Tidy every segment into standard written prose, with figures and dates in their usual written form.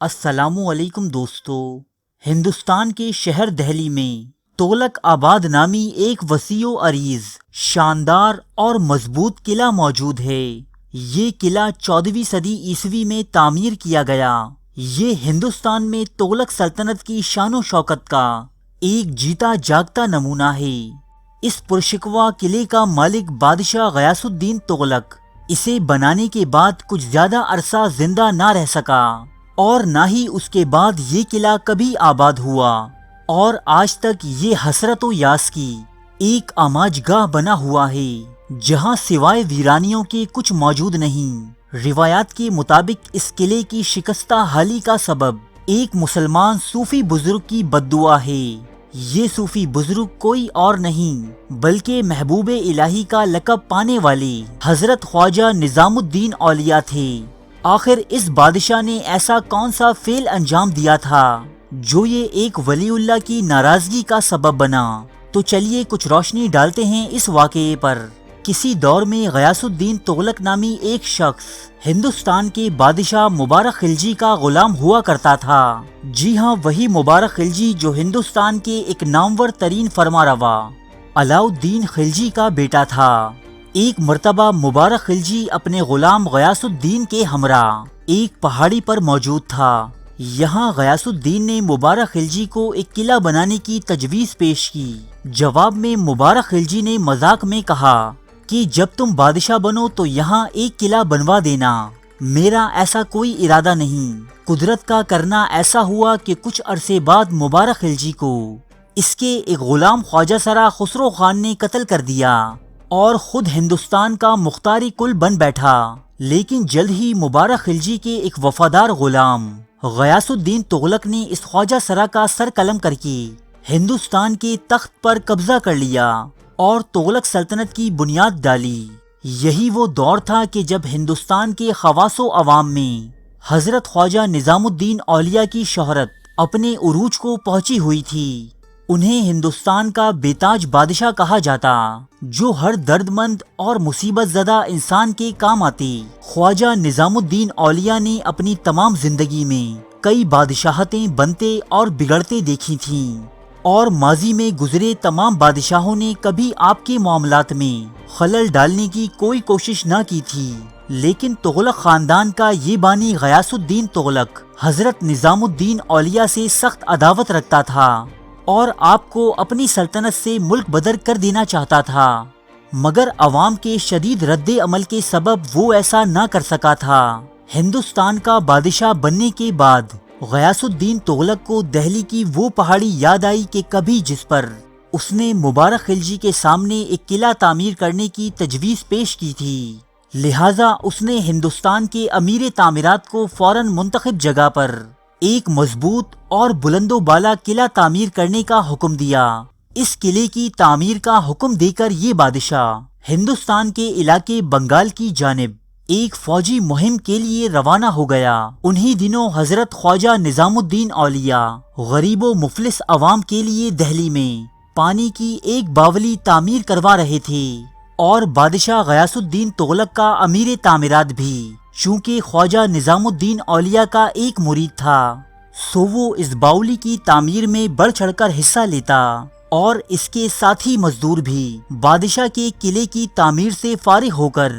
السلام علیکم دوستو۔ ہندوستان کے شہر دہلی میں تغلق آباد نامی ایک وسیع و عریض، شاندار اور مضبوط قلعہ موجود ہے۔ یہ قلعہ 14ویں صدی عیسوی میں تعمیر کیا گیا۔ یہ ہندوستان میں تغلق سلطنت کی شان و شوکت کا ایک جیتا جاگتا نمونہ ہے۔ اس پرشکوہ قلعے کا مالک بادشاہ غیاث الدین تغلق اسے بنانے کے بعد کچھ زیادہ عرصہ زندہ نہ رہ سکا، اور نہ ہی اس کے بعد یہ قلعہ کبھی آباد ہوا، اور آج تک یہ حسرت و یاس کی ایک آماج گاہ بنا ہوا ہے، جہاں سوائے ویرانیوں کے کچھ موجود نہیں۔ روایات کے مطابق اس قلعے کی شکستہ حالی کا سبب ایک مسلمان صوفی بزرگ کی بددعا ہے۔ یہ صوفی بزرگ کوئی اور نہیں بلکہ محبوب الہی کا لقب پانے والے حضرت خواجہ نظام الدین اولیاء تھے۔ آخر اس بادشاہ نے ایسا کون سا فعل انجام دیا تھا جو یہ ایک ولی اللہ کی ناراضگی کا سبب بنا؟ تو چلیے کچھ روشنی ڈالتے ہیں اس واقعے پر۔ کسی دور میں غیاث الدین تغلق نامی ایک شخص ہندوستان کے بادشاہ مبارک خلجی کا غلام ہوا کرتا تھا۔ جی ہاں، وہی مبارک خلجی جو ہندوستان کے ایک نامور ترین فرمانروا علاء الدین خلجی کا بیٹا تھا۔ ایک مرتبہ مبارک خلجی اپنے غلام غیاث الدین کے ہمراہ ایک پہاڑی پر موجود تھا۔ یہاں غیاث الدین نے مبارک خلجی کو ایک قلعہ بنانے کی تجویز پیش کی۔ جواب میں مبارک خلجی نے مذاق میں کہا کہ جب تم بادشاہ بنو تو یہاں ایک قلعہ بنوا دینا، میرا ایسا کوئی ارادہ نہیں۔ قدرت کا کرنا ایسا ہوا کہ کچھ عرصے بعد مبارک خلجی کو اس کے ایک غلام خواجہ سرا خسرو خان نے قتل کر دیا اور خود ہندوستان کا مختاری کل بن بیٹھا۔ لیکن جلد ہی مبارک خلجی کے ایک وفادار غلام غیاث الدین تغلق نے اس خواجہ سرا کا سر قلم کر کے ہندوستان کے تخت پر قبضہ کر لیا اور تغلق سلطنت کی بنیاد ڈالی۔ یہی وہ دور تھا کہ جب ہندوستان کے خواص و عوام میں حضرت خواجہ نظام الدین اولیاء کی شہرت اپنے عروج کو پہنچی ہوئی تھی۔ انہیں ہندوستان کا بے تاج بادشاہ کہا جاتا، جو ہر درد مند اور مصیبت زدہ انسان کے کام آتے۔ خواجہ نظام الدین اولیاء نے اپنی تمام زندگی میں کئی بادشاہتیں بنتے اور بگڑتے دیکھی تھیں، اور ماضی میں گزرے تمام بادشاہوں نے کبھی آپ کے معاملات میں خلل ڈالنے کی کوئی کوشش نہ کی تھی۔ لیکن تغلق خاندان کا یہ بانی غیاث الدین تغلق حضرت نظام الدین اولیاء سے سخت عداوت رکھتا تھا اور آپ کو اپنی سلطنت سے ملک بدر کر دینا چاہتا تھا، مگر عوام کے شدید رد عمل کے سبب وہ ایسا نہ کر سکا تھا۔ ہندوستان کا بادشاہ بننے کے بعد غیاث الدین تغلق کو دہلی کی وہ پہاڑی یاد آئی کہ کبھی جس پر اس نے مبارک خلجی کے سامنے ایک قلعہ تعمیر کرنے کی تجویز پیش کی تھی، لہٰذا اس نے ہندوستان کے امیر تعمیرات کو فوراً منتخب جگہ پر ایک مضبوط اور بلند و بالا قلعہ تعمیر کرنے کا حکم دیا۔ اس قلعے کی تعمیر کا حکم دے کر یہ بادشاہ ہندوستان کے علاقے بنگال کی جانب ایک فوجی مہم کے لیے روانہ ہو گیا۔ انہی دنوں حضرت خواجہ نظام الدین اولیاء غریب و مفلس عوام کے لیے دہلی میں پانی کی ایک باولی تعمیر کروا رہے تھے، اور بادشاہ غیاث الدین تغلق کا امیر تعمیرات بھی چونکہ خواجہ نظام الدین اولیاء کا ایک مرید تھا، سو وہ اس باولی کی تعمیر میں بڑھ چڑھ کر حصہ لیتا، اور اس کے ساتھی مزدور بھی بادشاہ کے قلعے کی تعمیر سے فارغ ہو کر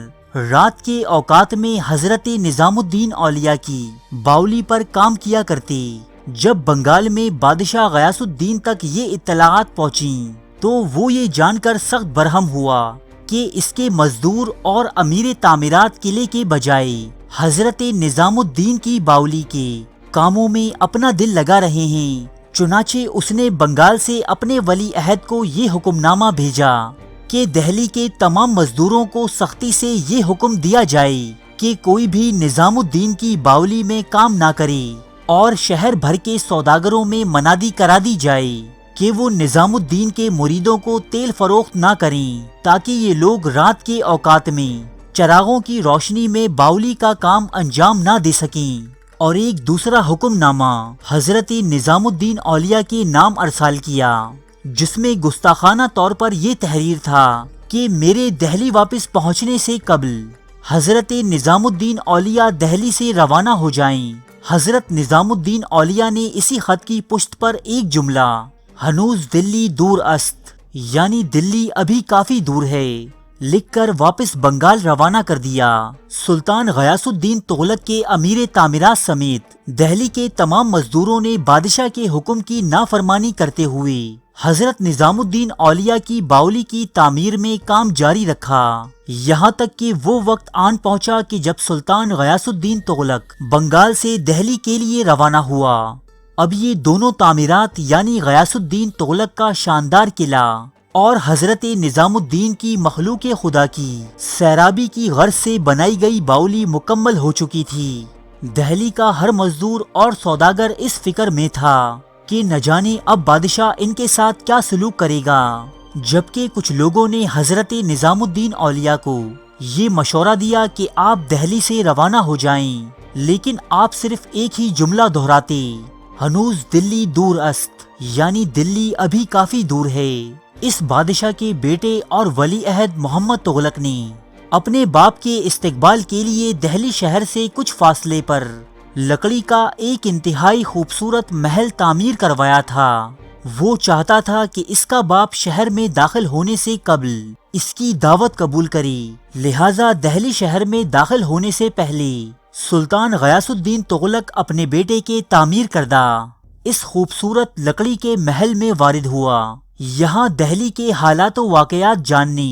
رات کے اوقات میں حضرت نظام الدین اولیاء کی باولی پر کام کیا کرتے۔ جب بنگال میں بادشاہ غیاث الدین تک یہ اطلاعات پہنچیں تو وہ یہ جان کر سخت برہم ہوا کہ اس کے مزدور اور امیر تعمیرات قلعے کے بجائے حضرت نظام الدین کی باولی کے کاموں میں اپنا دل لگا رہے ہیں۔ چنانچہ اس نے بنگال سے اپنے ولی عہد کو یہ حکم نامہ بھیجا کہ دہلی کے تمام مزدوروں کو سختی سے یہ حکم دیا جائے کہ کوئی بھی نظام الدین کی باولی میں کام نہ کرے، اور شہر بھر کے سوداگروں میں منادی کرا دی جائے کہ وہ نظام الدین کے مریدوں کو تیل فروخت نہ کریں، تاکہ یہ لوگ رات کے اوقات میں چراغوں کی روشنی میں باولی کا کام انجام نہ دے سکیں۔ اور ایک دوسرا حکم نامہ حضرت نظام الدین اولیاء کے نام ارسال کیا، جس میں گستاخانہ طور پر یہ تحریر تھا کہ میرے دہلی واپس پہنچنے سے قبل حضرت نظام الدین اولیاء دہلی سے روانہ ہو جائیں حضرت نظام الدین اولیاء نے اسی خط کی پشت پر ایک جملہ ہنوز دلی دور است یعنی دلی ابھی کافی دور ہے لکھ کر واپس بنگال روانہ کر دیا۔ سلطان غیاث الدین تغلق کے امیر تعمیرات سمیت دہلی کے تمام مزدوروں نے بادشاہ کے حکم کی نافرمانی کرتے ہوئے حضرت نظام الدین اولیاء کی باولی کی تعمیر میں کام جاری رکھا، یہاں تک کہ وہ وقت آن پہنچا کہ جب سلطان غیاث الدین تغلق بنگال سے دہلی کے لیے روانہ ہوا۔ اب یہ دونوں تعمیرات یعنی غیاث الدین تغلق کا شاندار قلعہ اور حضرت نظام الدین کی مخلوق خدا کی سیرابی کی غرض سے بنائی گئی باولی مکمل ہو چکی تھی۔ دہلی کا ہر مزدور اور سوداگر اس فکر میں تھا کہ نہ جانے اب بادشاہ ان کے ساتھ کیا سلوک کرے گا، جبکہ کچھ لوگوں نے حضرت نظام الدین اولیاء کو یہ مشورہ دیا کہ آپ دہلی سے روانہ ہو جائیں، لیکن آپ صرف ایک ہی جملہ دہراتے، ہنوز دلی دور است یعنی دلی ابھی کافی دور ہے۔ اس بادشاہ کے بیٹے اور ولی عہد محمد تغلق نے اپنے باپ کے استقبال کے لیے دہلی شہر سے کچھ فاصلے پر لکڑی کا ایک انتہائی خوبصورت محل تعمیر کروایا تھا۔ وہ چاہتا تھا کہ اس کا باپ شہر میں داخل ہونے سے قبل اس کی دعوت قبول کرے، لہٰذا دہلی شہر میں داخل ہونے سے پہلے سلطان غیاث الدین تغلق اپنے بیٹے کے تعمیر کردہ اس خوبصورت لکڑی کے محل میں وارد ہوا۔ یہاں دہلی کے حالات و واقعات جاننے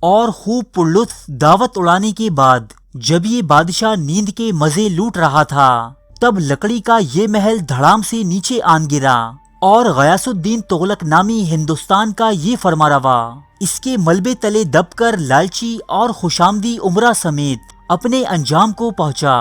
اور خوب پرلطف دعوت اڑانے کے بعد جب یہ بادشاہ نیند کے مزے لوٹ رہا تھا، تب لکڑی کا یہ محل دھڑام سے نیچے آن گرا اور غیاث الدین تغلق نامی ہندوستان کا یہ فرمانروا اس کے ملبے تلے دب کر لالچی اور خوشامدی عمرہ سمیت اپنے انجام کو پہنچا۔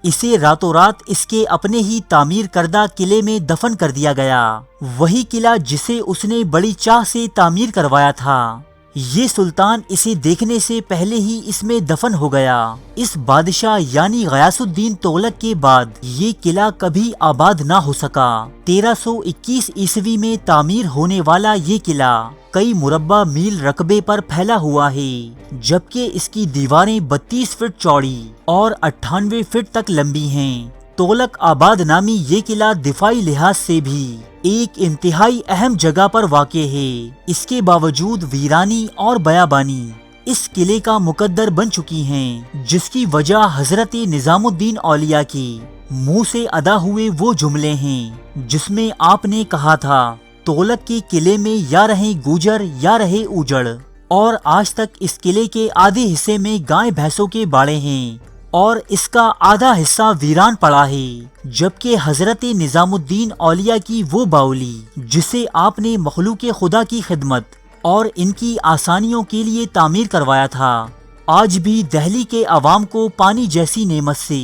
اسے راتوں رات اس کے اپنے ہی تعمیر کردہ قلعے میں دفن کر دیا گیا، وہی قلعہ جسے اس نے بڑی چاہ سے تعمیر کروایا تھا۔ یہ سلطان اسے دیکھنے سے پہلے ہی اس میں دفن ہو گیا۔ اس بادشاہ یعنی غیاث الدین تغلق کے بعد یہ قلعہ کبھی آباد نہ ہو سکا۔ 1321 عیسوی میں تعمیر ہونے والا یہ قلعہ کئی مربع میل رقبے پر پھیلا ہوا ہے، جبکہ اس کی دیواریں 32 فٹ چوڑی اور 98 فٹ تک لمبی ہیں۔ تغلق آباد نامی یہ قلعہ دفاعی لحاظ سے بھی ایک انتہائی اہم جگہ پر واقع ہے۔ اس کے باوجود ویرانی اور بیابانی اس قلعے کا مقدر بن چکی ہیں، جس کی وجہ حضرت نظام الدین اولیاء کے منہ سے ادا ہوئے وہ جملے ہیں جس میں آپ نے کہا تھا، تغلق کے قلعے میں یا رہیں گوجر یا رہے اوجڑ، اور آج تک اس قلعے کے آدھے حصے میں گائے بھینسوں کے باڑے ہیں اور اس کا آدھا حصہ ویران پڑا ہے، جبکہ حضرت نظام الدین اولیاء کی وہ باولی جسے آپ نے مخلوق خدا کی خدمت اور ان کی آسانیوں کے لیے تعمیر کروایا تھا، آج بھی دہلی کے عوام کو پانی جیسی نعمت سے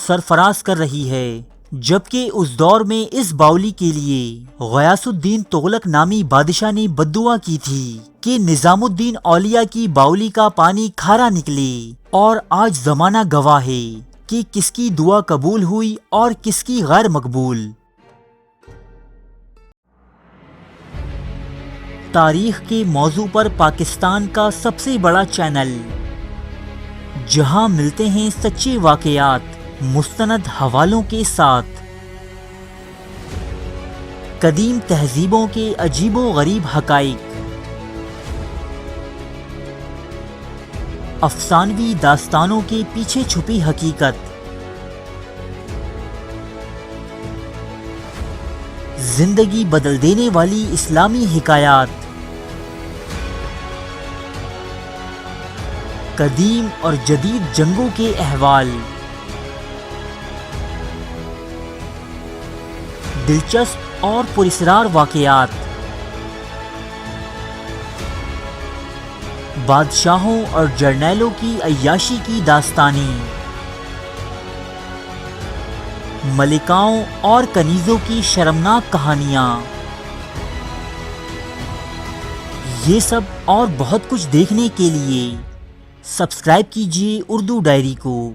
سرفراز کر رہی ہے۔ جبکہ اس دور میں اس باولی کے لیے غیاث الدین تغلق نامی بادشاہ نے بددعا کی تھی کہ نظام الدین اولیاء کی باولی کا پانی کھارا نکلے، اور آج زمانہ گواہ ہے کہ کس کی دعا قبول ہوئی اور کس کی غیر مقبول۔ تاریخ کے موضوع پر پاکستان کا سب سے بڑا چینل، جہاں ملتے ہیں سچے واقعات مستند حوالوں کے ساتھ، قدیم تہذیبوں کے عجیب و غریب حقائق، افسانوی داستانوں کے پیچھے چھپی حقیقت، زندگی بدل دینے والی اسلامی حکایات، قدیم اور جدید جنگوں کے احوال، دلچسپ اور پراسرار واقعات، بادشاہوں اور جرنیلوں کی عیاشی کی داستانیں، ملکاؤں اور کنیزوں کی شرمناک کہانیاں، یہ سب اور بہت کچھ دیکھنے کے لیے سبسکرائب کیجیے اردو ڈائری کو۔